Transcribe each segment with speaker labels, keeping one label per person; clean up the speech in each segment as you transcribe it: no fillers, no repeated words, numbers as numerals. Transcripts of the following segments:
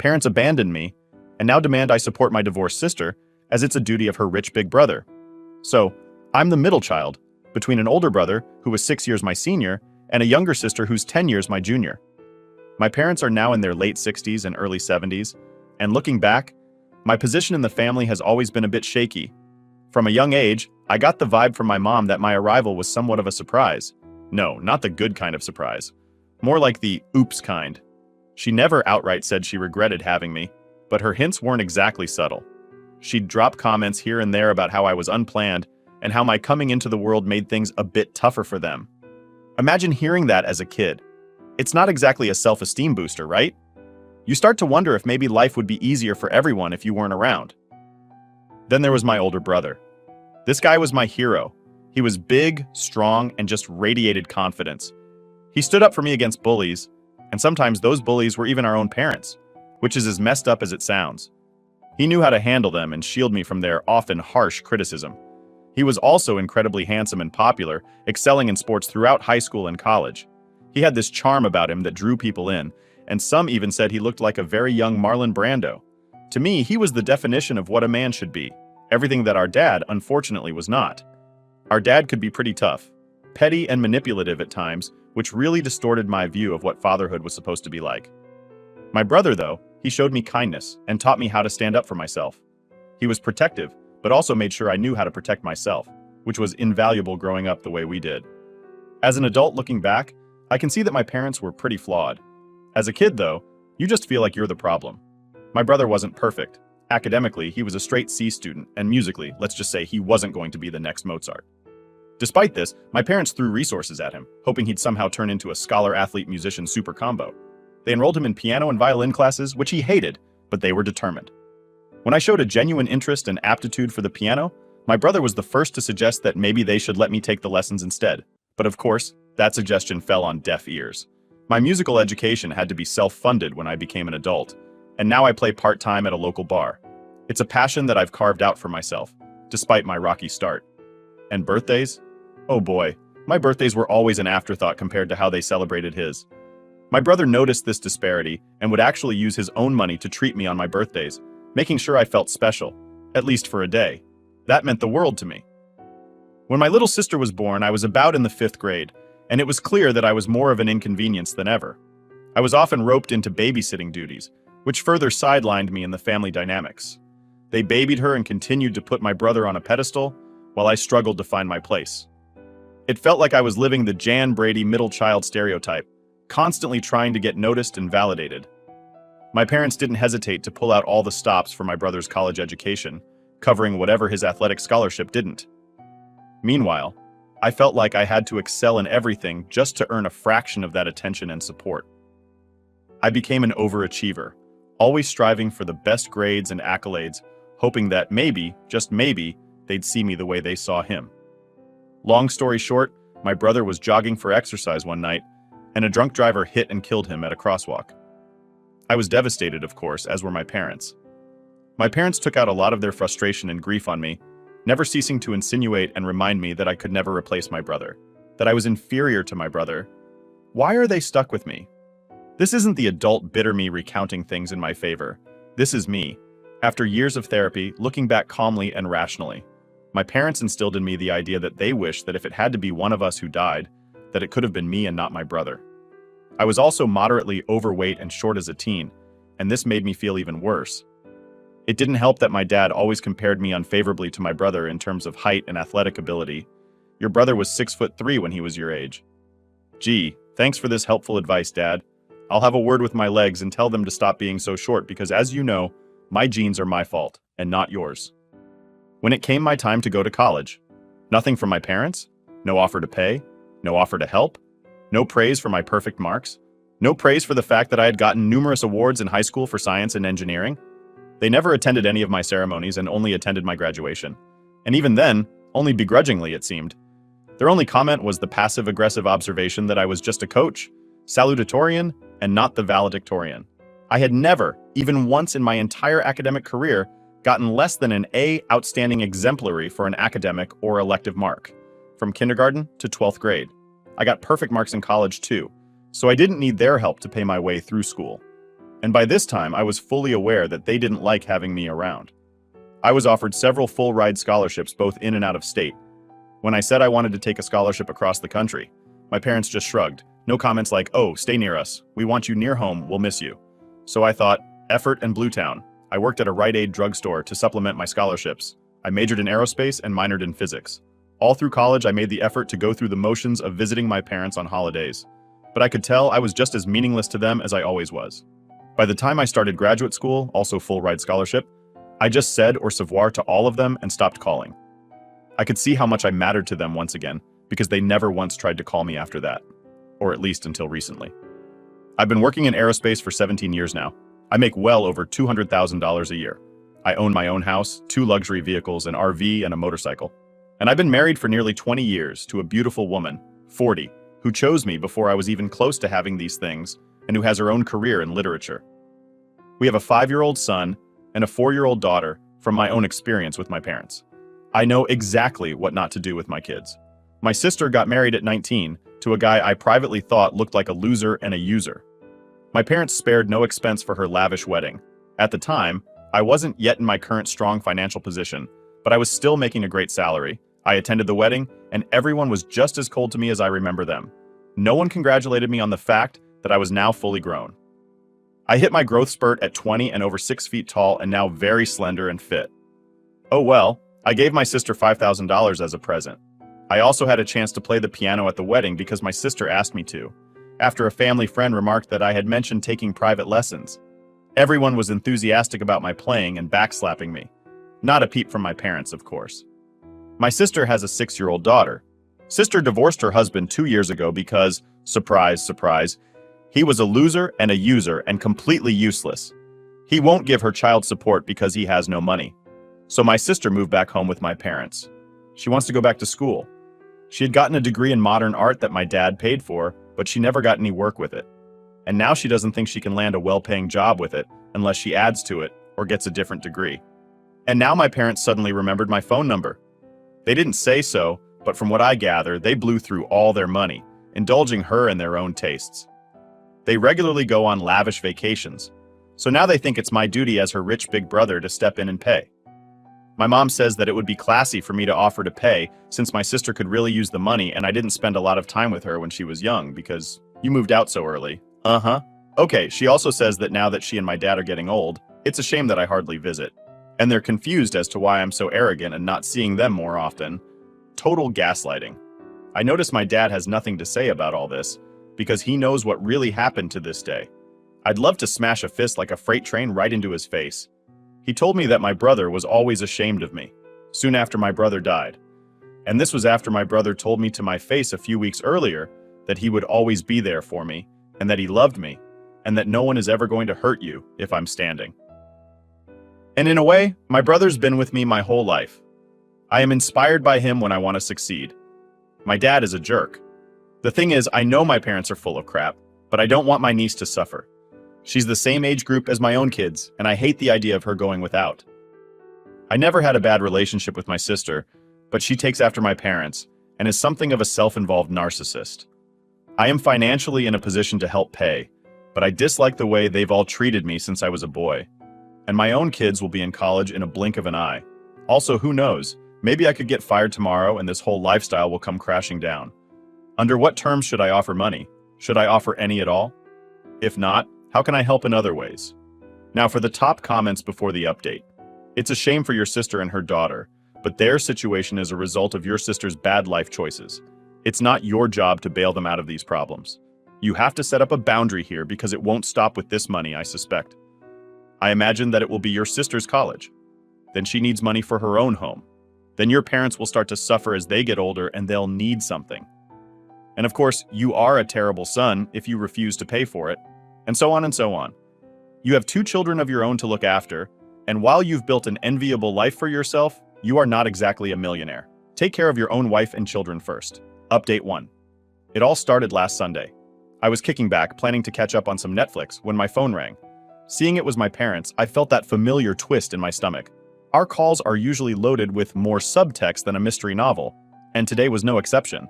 Speaker 1: Parents abandoned me, and now demand I support my divorced sister, as it's a duty of her rich big brother. So, I'm the middle child, between an older brother, who was 6 years my senior, and a younger sister who's 10 years my junior. My parents are now in their late 60s and early 70s, and looking back, my position in the family has always been a bit shaky. From a young age, I got the vibe from my mom that my arrival was somewhat of a surprise. No, not the good kind of surprise. More like the oops kind. She never outright said she regretted having me, but her hints weren't exactly subtle. She'd drop comments here and there about how I was unplanned and how my coming into the world made things a bit tougher for them. Imagine hearing that as a kid. It's not exactly a self-esteem booster, right? You start to wonder if maybe life would be easier for everyone if you weren't around. Then there was my older brother. This guy was my hero. He was big, strong, and just radiated confidence. He stood up for me against bullies, and sometimes those bullies were even our own parents, which is as messed up as it sounds. He knew how to handle them and shield me from their often harsh criticism. He was also incredibly handsome and popular, excelling in sports throughout high school and college. He had this charm about him that drew people in, and some even said he looked like a very young Marlon Brando. To me, he was the definition of what a man should be, everything that our dad, unfortunately, was not. Our dad could be pretty tough, petty and manipulative at times, which really distorted my view of what fatherhood was supposed to be like. My brother, though, he showed me kindness and taught me how to stand up for myself. He was protective, but also made sure I knew how to protect myself, which was invaluable growing up the way we did. As an adult looking back, I can see that my parents were pretty flawed. As a kid, though, you just feel like you're the problem. My brother wasn't perfect. Academically, he was a straight C student, and musically, let's just say he wasn't going to be the next Mozart. Despite this, my parents threw resources at him, hoping he'd somehow turn into a scholar-athlete-musician super combo. They enrolled him in piano and violin classes, which he hated, but they were determined. When I showed a genuine interest and aptitude for the piano, my brother was the first to suggest that maybe they should let me take the lessons instead. But of course, that suggestion fell on deaf ears. My musical education had to be self-funded when I became an adult, and now I play part-time at a local bar. It's a passion that I've carved out for myself, despite my rocky start. And birthdays? Oh boy, my birthdays were always an afterthought compared to how they celebrated his. My brother noticed this disparity and would actually use his own money to treat me on my birthdays, making sure I felt special, at least for a day. That meant the world to me. When my little sister was born, I was about in the 5th grade, and it was clear that I was more of an inconvenience than ever. I was often roped into babysitting duties, which further sidelined me in the family dynamics. They babied her and continued to put my brother on a pedestal, while I struggled to find my place. It felt like I was living the Jan Brady middle child stereotype, constantly trying to get noticed and validated. My parents didn't hesitate to pull out all the stops for my brother's college education, covering whatever his athletic scholarship didn't. Meanwhile, I felt like I had to excel in everything just to earn a fraction of that attention and support. I became an overachiever, always striving for the best grades and accolades, hoping that maybe, just maybe, they'd see me the way they saw him. Long story short, my brother was jogging for exercise one night, and a drunk driver hit and killed him at a crosswalk. I was devastated, of course, as were my parents. My parents took out a lot of their frustration and grief on me, never ceasing to insinuate and remind me that I could never replace my brother, that I was inferior to my brother. Why are they stuck with me? This isn't the adult bitter me recounting things in my favor. This is me, after years of therapy, looking back calmly and rationally. My parents instilled in me the idea that they wished that if it had to be one of us who died, that it could have been me and not my brother. I was also moderately overweight and short as a teen, and this made me feel even worse. It didn't help that my dad always compared me unfavorably to my brother in terms of height and athletic ability. Your brother was 6'3" when he was your age. Gee, thanks for this helpful advice, Dad. I'll have a word with my legs and tell them to stop being so short because, as you know, my genes are my fault and not yours. When it came my time to go to college, nothing from my parents, no offer to pay, no offer to help, no praise for my perfect marks, no praise for the fact that I had gotten numerous awards in high school for science and engineering. They never attended any of my ceremonies and only attended my graduation. And even then, only begrudgingly, it seemed. Their only comment was the passive-aggressive observation that I was just a coach, salutatorian, and not the valedictorian. I had never, even once in my entire academic career, gotten less than an A outstanding exemplary for an academic or elective mark, from kindergarten to 12th grade. I got perfect marks in college too, so I didn't need their help to pay my way through school. And by this time, I was fully aware that they didn't like having me around. I was offered several full-ride scholarships both in and out of state. When I said I wanted to take a scholarship across the country, my parents just shrugged. No comments like, "Oh, stay near us. We want you near home. We'll miss you." So I thought, effort and Bluetown. I worked at a Rite Aid drugstore to supplement my scholarships. I majored in aerospace and minored in physics. All through college, I made the effort to go through the motions of visiting my parents on holidays. But I could tell I was just as meaningless to them as I always was. By the time I started graduate school, also full-ride scholarship, I just said au revoir to all of them and stopped calling. I could see how much I mattered to them once again, because they never once tried to call me after that. Or at least until recently. I've been working in aerospace for 17 years now. I make well over $200,000 a year. I own my own house, 2 luxury vehicles, an RV, and a motorcycle. And I've been married for nearly 20 years to a beautiful woman, 40, who chose me before I was even close to having these things, and who has her own career in literature. We have a 5-year-old son and a 4-year-old daughter from my own experience with my parents. I know exactly what not to do with my kids. My sister got married at 19 to a guy I privately thought looked like a loser and a user. My parents spared no expense for her lavish wedding. At the time, I wasn't yet in my current strong financial position, but I was still making a great salary. I attended the wedding, and everyone was just as cold to me as I remember them. No one congratulated me on the fact that I was now fully grown. I hit my growth spurt at 20 and over 6 feet tall and now very slender and fit. Oh well, I gave my sister $5,000 as a present. I also had a chance to play the piano at the wedding because my sister asked me to, after a family friend remarked that I had mentioned taking private lessons. Everyone was enthusiastic about my playing and backslapping me. Not a peep from my parents, of course. My sister has a 6-year-old daughter. Sister divorced her husband 2 years ago because, surprise, surprise, he was a loser and a user and completely useless. He won't give her child support because he has no money. So my sister moved back home with my parents. She wants to go back to school. She had gotten a degree in modern art that my dad paid for, but she never got any work with it. And now she doesn't think she can land a well-paying job with it unless she adds to it or gets a different degree. And now my parents suddenly remembered my phone number. They didn't say so, but from what I gather, they blew through all their money, indulging her in their own tastes. They regularly go on lavish vacations, so now they think it's my duty as her rich big brother to step in and pay. My mom says that it would be classy for me to offer to pay since my sister could really use the money and I didn't spend a lot of time with her when she was young because you moved out so early. Okay, she also says that now that she and my dad are getting old, it's a shame that I hardly visit. And they're confused as to why I'm so arrogant and not seeing them more often. Total gaslighting. I notice my dad has nothing to say about all this because he knows what really happened to this day. I'd love to smash a fist like a freight train right into his face. He told me that my brother was always ashamed of me, soon after my brother died. And this was after my brother told me to my face a few weeks earlier that he would always be there for me, and that he loved me, and that no one is ever going to hurt you if I'm standing. And in a way, my brother's been with me my whole life. I am inspired by him when I want to succeed. My dad is a jerk. The thing is, I know my parents are full of crap, but I don't want my niece to suffer. She's the same age group as my own kids, and I hate the idea of her going without. I never had a bad relationship with my sister, but she takes after my parents and is something of a self-involved narcissist. I am financially in a position to help pay, but I dislike the way they've all treated me since I was a boy. And my own kids will be in college in a blink of an eye. Also, who knows? Maybe I could get fired tomorrow and this whole lifestyle will come crashing down. Under what terms should I offer money? Should I offer any at all? If not, how can I help in other ways? Now for the top comments before the update. It's a shame for your sister and her daughter, but their situation is a result of your sister's bad life choices. It's not your job to bail them out of these problems. You have to set up a boundary here because it won't stop with this money, I suspect. I imagine that it will be your sister's college. Then she needs money for her own home. Then your parents will start to suffer as they get older and they'll need something. And of course, you are a terrible son if you refuse to pay for it, and so on and so on. You have 2 children of your own to look after, and while you've built an enviable life for yourself, you are not exactly a millionaire. Take care of your own wife and children first. Update 1. It all started last Sunday. I was kicking back, planning to catch up on some Netflix, when my phone rang. Seeing it was my parents, I felt that familiar twist in my stomach. Our calls are usually loaded with more subtext than a mystery novel, and today was no exception.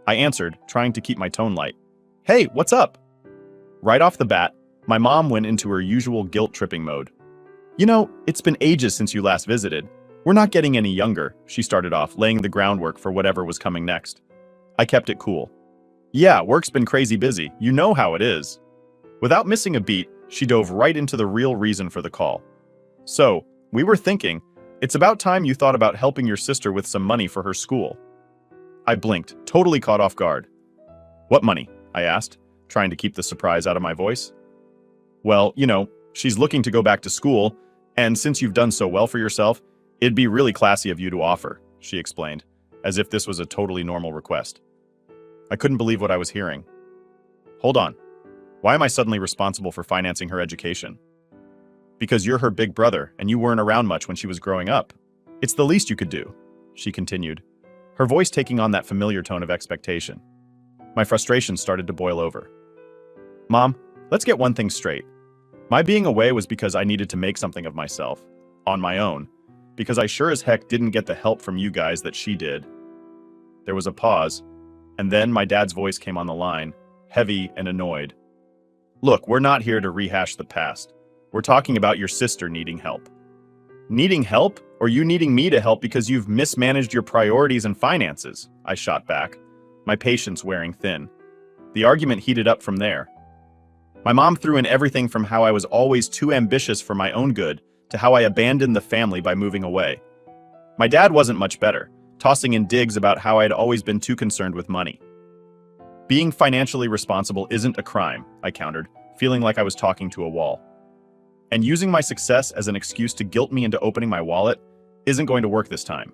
Speaker 1: I answered, trying to keep my tone light. "Hey, what's up?" Right off the bat, My mom went into her usual guilt-tripping mode. You know, it's been ages since you last visited. We're not getting any younger, she started off, laying the groundwork for whatever was coming next. I kept it cool. Yeah, work's been crazy busy. You know how it is. Without missing a beat, she dove right into the real reason for the call. So, we were thinking, it's about time you thought about helping your sister with some money for her school. I blinked, totally caught off guard. What money? I asked, trying to keep the surprise out of my voice. Well, you know, she's looking to go back to school, and since you've done so well for yourself, it'd be really classy of you to offer, she explained, as if this was a totally normal request. I couldn't believe what I was hearing. Hold on. Why am I suddenly responsible for financing her education? Because you're her big brother, and you weren't around much when she was growing up. It's the least you could do, she continued, her voice taking on that familiar tone of expectation. My frustration started to boil over. Mom, let's get one thing straight. My being away was because I needed to make something of myself, on my own, because I sure as heck didn't get the help from you guys that she did. There was a pause, and then my dad's voice came on the line, heavy and annoyed. Look, we're not here to rehash the past. We're talking about your sister needing help. Needing help? Or you needing me to help because you've mismanaged your priorities and finances? I shot back, my patience wearing thin. The argument heated up from there. My mom threw in everything from how I was always too ambitious for my own good to how I abandoned the family by moving away. My dad wasn't much better, tossing in digs about how I'd always been too concerned with money. Being financially responsible isn't a crime, I countered, feeling like I was talking to a wall. And using my success as an excuse to guilt me into opening my wallet isn't going to work this time.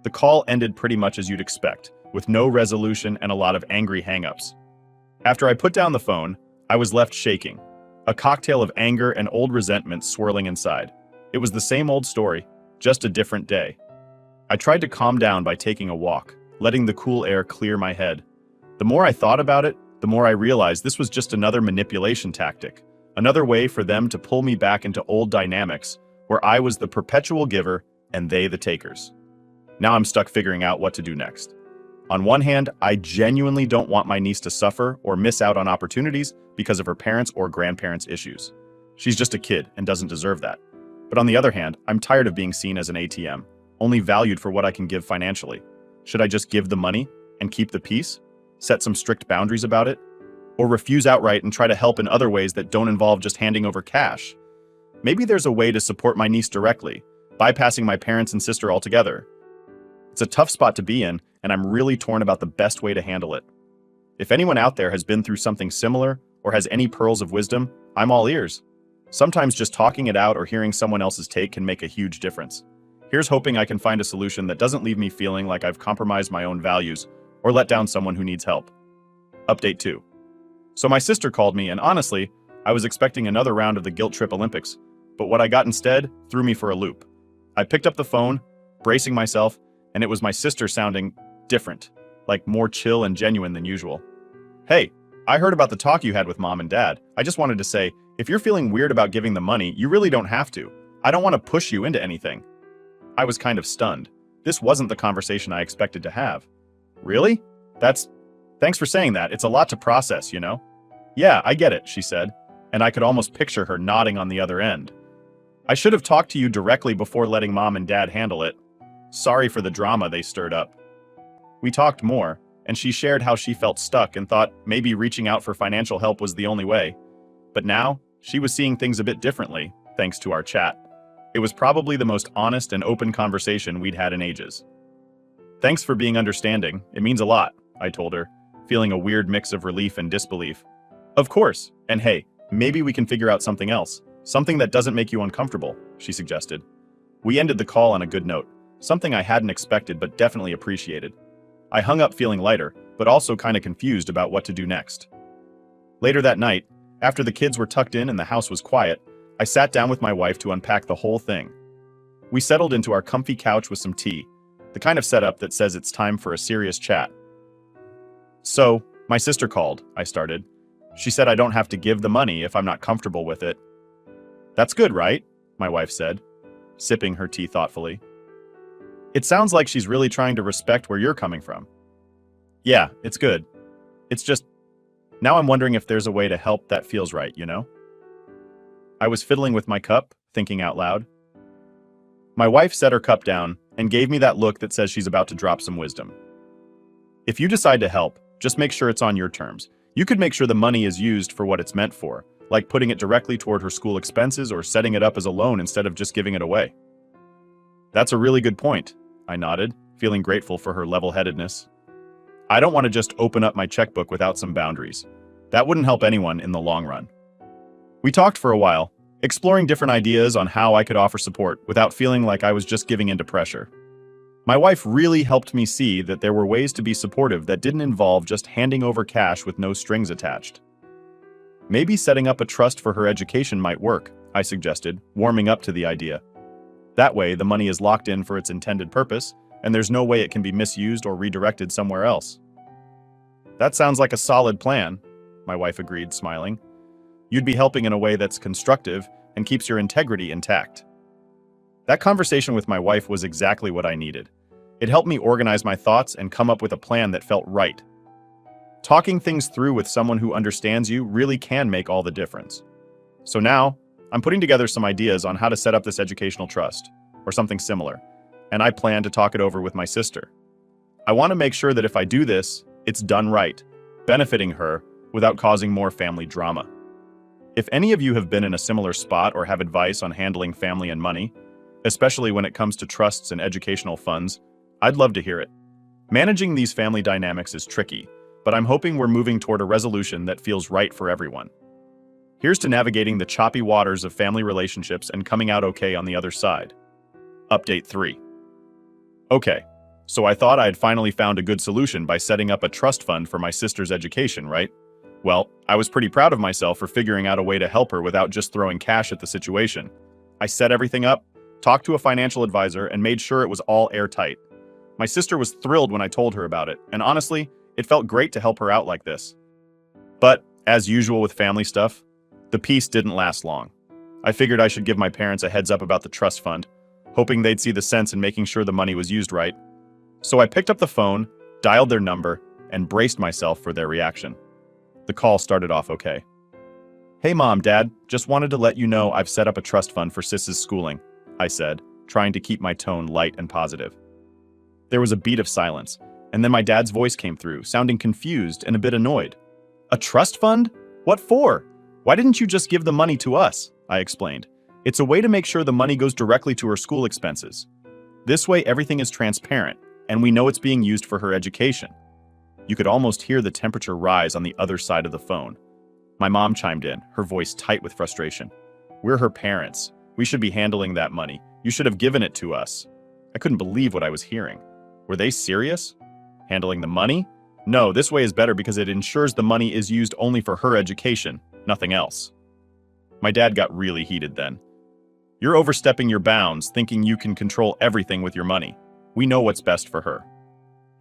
Speaker 1: The call ended pretty much as you'd expect, with no resolution and a lot of angry hang-ups. After I put down the phone, I was left shaking, a cocktail of anger and old resentment swirling inside. It was the same old story, just a different day. I tried to calm down by taking a walk, letting the cool air clear my head. The more I thought about it, the more I realized this was just another manipulation tactic, another way for them to pull me back into old dynamics where I was the perpetual giver and they the takers. Now I'm stuck figuring out what to do next. On one hand, I genuinely don't want my niece to suffer or miss out on opportunities because of her parents' or grandparents' issues. She's just a kid and doesn't deserve that. But on the other hand, I'm tired of being seen as an ATM, only valued for what I can give financially. Should I just give the money and keep the peace? Set some strict boundaries about it? Or refuse outright and try to help in other ways that don't involve just handing over cash? Maybe there's a way to support my niece directly, bypassing my parents and sister altogether. It's a tough spot to be in, and I'm really torn about the best way to handle it. If anyone out there has been through something similar or has any pearls of wisdom, I'm all ears. Sometimes just talking it out or hearing someone else's take can make a huge difference. Here's hoping I can find a solution that doesn't leave me feeling like I've compromised my own values or let down someone who needs help. Update 2. So my sister called me, and honestly, I was expecting another round of the guilt trip Olympics, but what I got instead threw me for a loop. I picked up the phone, bracing myself, and it was my sister sounding different, like more chill and genuine than usual. Hey, I heard about the talk you had with Mom and Dad. I just wanted to say, if you're feeling weird about giving the money, you really don't have to. I don't want to push you into anything. I was kind of stunned. This wasn't the conversation I expected to have. Really? Thanks for saying that. It's a lot to process, you know? Yeah, I get it, she said, and I could almost picture her nodding on the other end. I should have talked to you directly before letting Mom and Dad handle it. Sorry for the drama they stirred up. We talked more, and she shared how she felt stuck and thought maybe reaching out for financial help was the only way. But now, she was seeing things a bit differently, thanks to our chat. It was probably the most honest and open conversation we'd had in ages. Thanks for being understanding. It means a lot, I told her, feeling a weird mix of relief and disbelief. Of course, and hey, maybe we can figure out something else, something that doesn't make you uncomfortable, she suggested. We ended the call on a good note, something I hadn't expected but definitely appreciated. I hung up feeling lighter, but also kind of confused about what to do next. Later that night, after the kids were tucked in and the house was quiet, I sat down with my wife to unpack the whole thing. We settled into our comfy couch with some tea, the kind of setup that says it's time for a serious chat. So, my sister called, I started. She said I don't have to give the money if I'm not comfortable with it. That's good, right? My wife said, sipping her tea thoughtfully. It sounds like she's really trying to respect where you're coming from. Yeah, it's good. It's just, Now I'm wondering if there's a way to help that feels right, you know? I was fiddling with my cup, thinking out loud. My wife set her cup down and gave me that look that says she's about to drop some wisdom. If you decide to help, just make sure it's on your terms. You could make sure the money is used for what it's meant for, like putting it directly toward her school expenses or setting it up as a loan instead of just giving it away. That's a really good point, I nodded, feeling grateful for her level-headedness. I don't want to just open up my checkbook without some boundaries. That wouldn't help anyone in the long run. We talked for a while, exploring different ideas on how I could offer support without feeling like I was just giving in to pressure. My wife really helped me see that there were ways to be supportive that didn't involve just handing over cash with no strings attached. Maybe setting up a trust for her education might work, I suggested, warming up to the idea. That way, the money is locked in for its intended purpose, and there's no way it can be misused or redirected somewhere else. That sounds like a solid plan, my wife agreed, smiling. You'd be helping in a way that's constructive and keeps your integrity intact. That conversation with my wife was exactly what I needed. It helped me organize my thoughts and come up with a plan that felt right. Talking things through with someone who understands you really can make all the difference. So now, I'm putting together some ideas on how to set up this educational trust, or something similar, and I plan to talk it over with my sister. I want to make sure that if I do this, it's done right, benefiting her without causing more family drama. If any of you have been in a similar spot or have advice on handling family and money, especially when it comes to trusts and educational funds, I'd love to hear it. Managing these family dynamics is tricky, but I'm hoping we're moving toward a resolution that feels right for everyone. Here's to navigating the choppy waters of family relationships and coming out okay on the other side. Update 3. Okay, so I thought I had finally found a good solution by setting up a trust fund for my sister's education, right? Well, I was pretty proud of myself for figuring out a way to help her without just throwing cash at the situation. I set everything up, talked to a financial advisor, and made sure it was all airtight. My sister was thrilled when I told her about it, and honestly, it felt great to help her out like this. But, as usual with family stuff, the peace didn't last long. I figured I should give my parents a heads up about the trust fund, hoping they'd see the sense in making sure the money was used right. So I picked up the phone, dialed their number, and braced myself for their reaction. The call started off okay. "Hey Mom, Dad, just wanted to let you know I've set up a trust fund for Sis's schooling," I said, trying to keep my tone light and positive. There was a beat of silence, and then my dad's voice came through, sounding confused and a bit annoyed. "A trust fund? What for? Why didn't you just give the money to us?" I explained. "It's a way to make sure the money goes directly to her school expenses. This way everything is transparent, and we know it's being used for her education." You could almost hear the temperature rise on the other side of the phone. My mom chimed in, her voice tight with frustration. "We're her parents. We should be handling that money. You should have given it to us." I couldn't believe what I was hearing. Were they serious? Handling the money? No, this way is better because it ensures the money is used only for her education, nothing else. My dad got really heated then. "You're overstepping your bounds, thinking you can control everything with your money. We know what's best for her."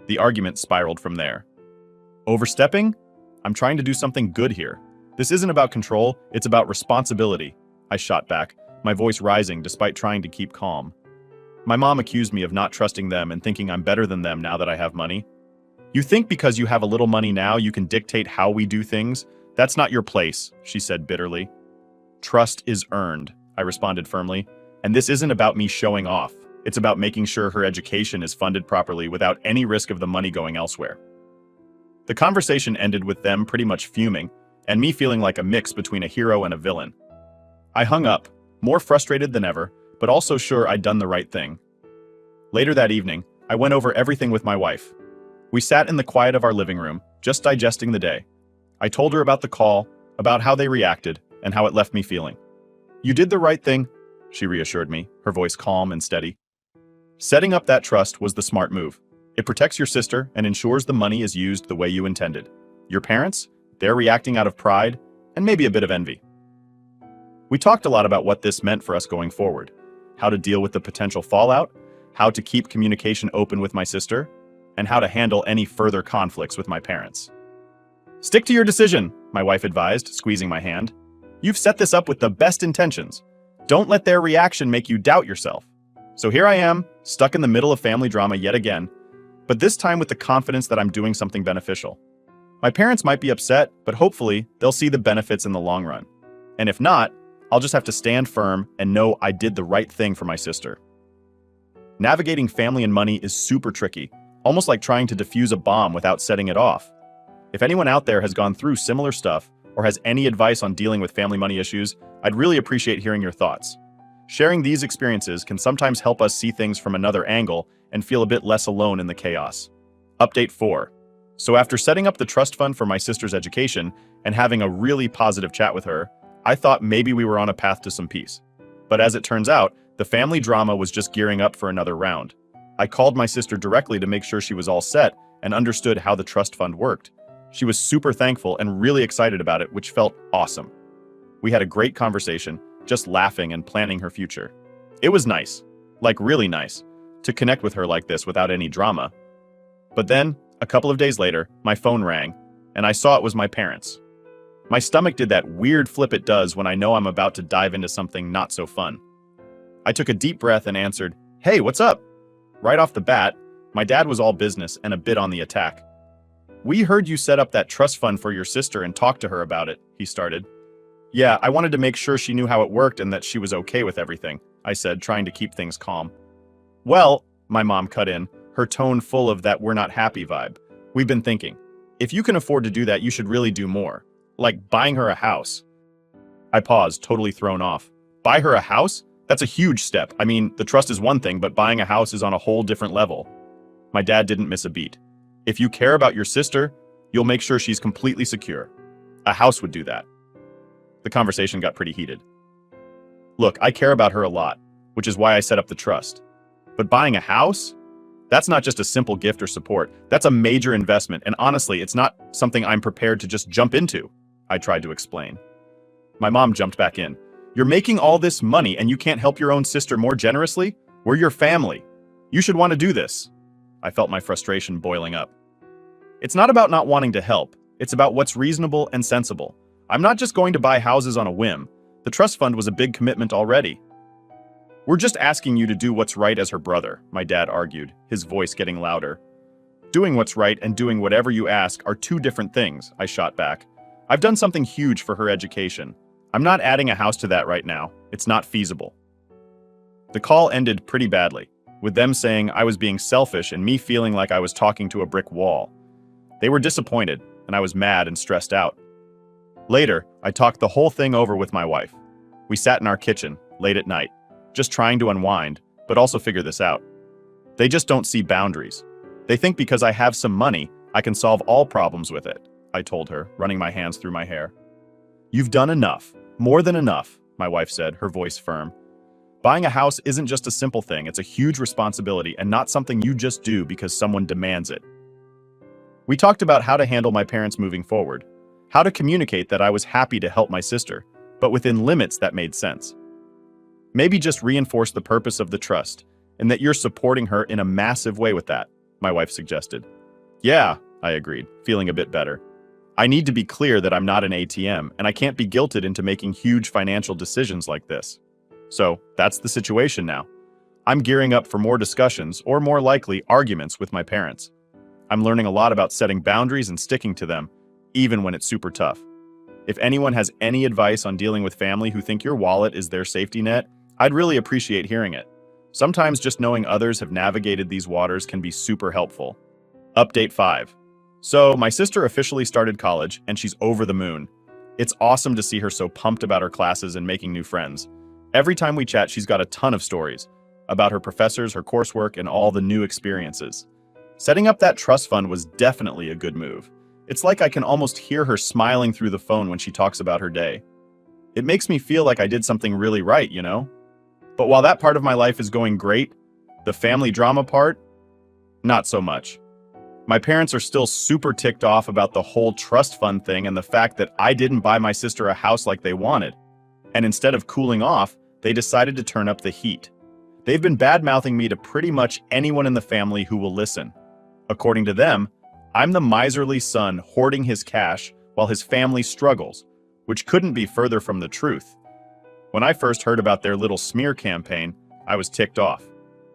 Speaker 1: The argument spiraled from there. Overstepping? I'm trying to do something good here. This isn't about control, it's about responsibility, I shot back, my voice rising despite trying to keep calm. My mom accused me of not trusting them and thinking I'm better than them now that I have money. "You think because you have a little money now you can dictate how we do things? That's not your place," she said bitterly. "Trust is earned," I responded firmly, "and this isn't about me showing off. It's about making sure her education is funded properly without any risk of the money going elsewhere." The conversation ended with them pretty much fuming, and me feeling like a mix between a hero and a villain. I hung up, more frustrated than ever, but also sure I'd done the right thing. Later that evening, I went over everything with my wife. We sat in the quiet of our living room, just digesting the day. I told her about the call, about how they reacted, and how it left me feeling. "You did the right thing," she reassured me, her voice calm and steady. "Setting up that trust was the smart move. It protects your sister and ensures the money is used the way you intended. Your parents? They're reacting out of pride and maybe a bit of envy." We talked a lot about what this meant for us going forward, how to deal with the potential fallout, how to keep communication open with my sister, and how to handle any further conflicts with my parents. "Stick to your decision," my wife advised, squeezing my hand. "You've set this up with the best intentions. Don't let their reaction make you doubt yourself." So here I am, stuck in the middle of family drama yet again, but this time with the confidence that I'm doing something beneficial. My parents might be upset, but hopefully they'll see the benefits in the long run. And if not, I'll just have to stand firm and know I did the right thing for my sister. Navigating family and money is super tricky, almost like trying to defuse a bomb without setting it off. If anyone out there has gone through similar stuff or has any advice on dealing with family money issues, I'd really appreciate hearing your thoughts. Sharing these experiences can sometimes help us see things from another angle and feel a bit less alone in the chaos. Update 4. So after setting up the trust fund for my sister's education and having a really positive chat with her, I thought maybe we were on a path to some peace. But as it turns out, the family drama was just gearing up for another round. I called my sister directly to make sure she was all set and understood how the trust fund worked. She was super thankful and really excited about it, which felt awesome. We had a great conversation, just laughing and planning her future. It was nice, like really nice, to connect with her like this without any drama. But then, a couple of days later, my phone rang, and I saw it was my parents. My stomach did that weird flip it does when I know I'm about to dive into something not so fun. I took a deep breath and answered, "Hey, what's up?" Right off the bat, my dad was all business and a bit on the attack. "We heard you set up that trust fund for your sister and talked to her about it," he started. "Yeah, I wanted to make sure she knew how it worked and that she was okay with everything," I said, trying to keep things calm. "Well," my mom cut in, her tone full of that we're not happy vibe. "We've been thinking, if you can afford to do that, you should really do more. Like buying her a house." I paused, totally thrown off. Buy her a house? That's a huge step. I mean, the trust is one thing, but buying a house is on a whole different level. My dad didn't miss a beat. "If you care about your sister, you'll make sure she's completely secure. A house would do that." The conversation got pretty heated. "Look, I care about her a lot, which is why I set up the trust. But buying a house? That's not just a simple gift or support. That's a major investment, and honestly, it's not something I'm prepared to just jump into," I tried to explain. My mom jumped back in. "You're making all this money and you can't help your own sister more generously? We're your family. You should want to do this." I felt my frustration boiling up. "It's not about not wanting to help. It's about what's reasonable and sensible. I'm not just going to buy houses on a whim. The trust fund was a big commitment already." "We're just asking you to do what's right as her brother," my dad argued, his voice getting louder. "Doing what's right and doing whatever you ask are two different things," I shot back. "I've done something huge for her education. I'm not adding a house to that right now. It's not feasible." The call ended pretty badly, with them saying I was being selfish and me feeling like I was talking to a brick wall. They were disappointed, and I was mad and stressed out. Later, I talked the whole thing over with my wife. We sat in our kitchen, late at night, just trying to unwind, but also figure this out. They just don't see boundaries. They think because I have some money, I can solve all problems with it, I told her, running my hands through my hair. "You've done enough. More than enough," my wife said, her voice firm. "Buying a house isn't just a simple thing, it's a huge responsibility and not something you just do because someone demands it." We talked about how to handle my parents moving forward, how to communicate that I was happy to help my sister, but within limits that made sense. Maybe just reinforce the purpose of the trust and that you're supporting her in a massive way with that, my wife suggested. "Yeah," I agreed, feeling a bit better. "I need to be clear that I'm not an ATM, and I can't be guilted into making huge financial decisions like this." So that's the situation now. I'm gearing up for more discussions, or more likely, arguments with my parents. I'm learning a lot about setting boundaries and sticking to them, even when it's super tough. If anyone has any advice on dealing with family who think your wallet is their safety net, I'd really appreciate hearing it. Sometimes just knowing others have navigated these waters can be super helpful. Update 5. So, my sister officially started college, and she's over the moon. It's awesome to see her so pumped about her classes and making new friends. Every time we chat, she's got a ton of stories about her professors, her coursework, and all the new experiences. Setting up that trust fund was definitely a good move. It's like I can almost hear her smiling through the phone when she talks about her day. It makes me feel like I did something really right, you know? But while that part of my life is going great, the family drama part, not so much. My parents are still super ticked off about the whole trust fund thing and the fact that I didn't buy my sister a house like they wanted. And instead of cooling off, they decided to turn up the heat. They've been bad-mouthing me to pretty much anyone in the family who will listen. According to them, I'm the miserly son hoarding his cash while his family struggles, which couldn't be further from the truth. When I first heard about their little smear campaign, I was ticked off.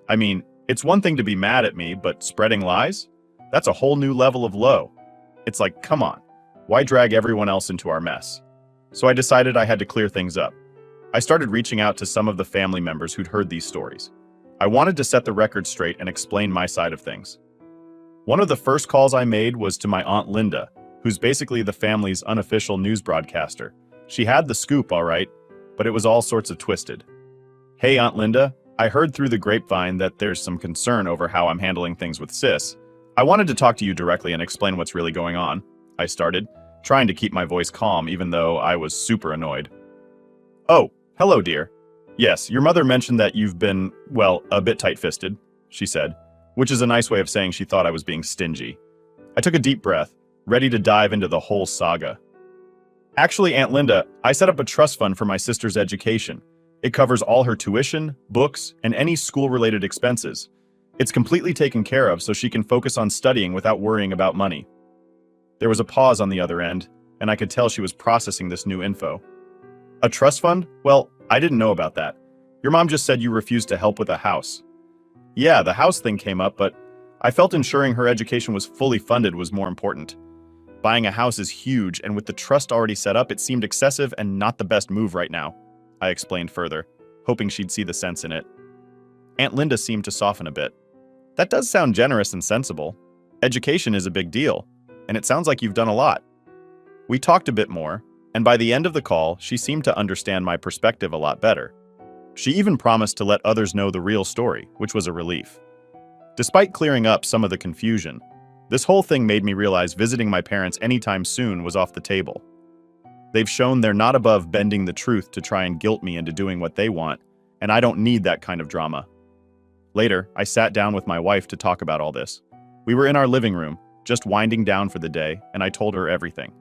Speaker 1: I mean, it's one thing to be mad at me, but spreading lies? That's a whole new level of low. It's like, come on, why drag everyone else into our mess? So I decided I had to clear things up. I started reaching out to some of the family members who'd heard these stories. I wanted to set the record straight and explain my side of things. One of the first calls I made was to my Aunt Linda, who's basically the family's unofficial news broadcaster. She had the scoop, all right, but it was all sorts of twisted. Hey, Aunt Linda, I heard through the grapevine that there's some concern over how I'm handling things with Sis. I wanted to talk to you directly and explain what's really going on, I started, trying to keep my voice calm even though I was super annoyed. Oh, hello, dear. Yes, your mother mentioned that you've been, well, a bit tight-fisted, she said, which is a nice way of saying she thought I was being stingy. I took a deep breath, ready to dive into the whole saga. Actually, Aunt Linda, I set up a trust fund for my sister's education. It covers all her tuition, books, and any school-related expenses. It's completely taken care of so she can focus on studying without worrying about money. There was a pause on the other end, and I could tell she was processing this new info. A trust fund? Well, I didn't know about that. Your mom just said you refused to help with a house. Yeah, the house thing came up, but I felt ensuring her education was fully funded was more important. Buying a house is huge, and with the trust already set up, it seemed excessive and not the best move right now, I explained further, hoping she'd see the sense in it. Aunt Linda seemed to soften a bit. That does sound generous and sensible. Education is a big deal, and it sounds like you've done a lot. We talked a bit more, and by the end of the call, she seemed to understand my perspective a lot better. She even promised to let others know the real story, which was a relief. Despite clearing up some of the confusion, this whole thing made me realize visiting my parents anytime soon was off the table. They've shown they're not above bending the truth to try and guilt me into doing what they want, and I don't need that kind of drama. Later, I sat down with my wife to talk about all this. We were in our living room, just winding down for the day, and I told her everything.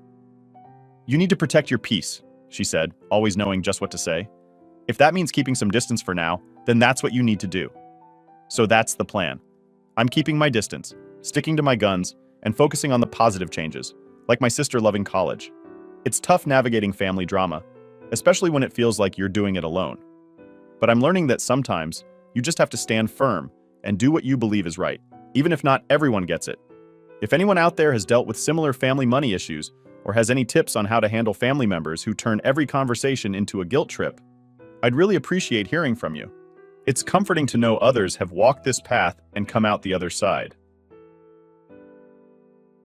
Speaker 1: You need to protect your peace, she said, always knowing just what to say. If that means keeping some distance for now, then that's what you need to do. So that's the plan. I'm keeping my distance, sticking to my guns, and focusing on the positive changes, like my sister loving college. It's tough navigating family drama, especially when it feels like you're doing it alone. But I'm learning that sometimes you just have to stand firm and do what you believe is right, even if not everyone gets it. If anyone out there has dealt with similar family money issues or has any tips on how to handle family members who turn every conversation into a guilt trip, I'd really appreciate hearing from you. It's comforting to know others have walked this path and come out the other side.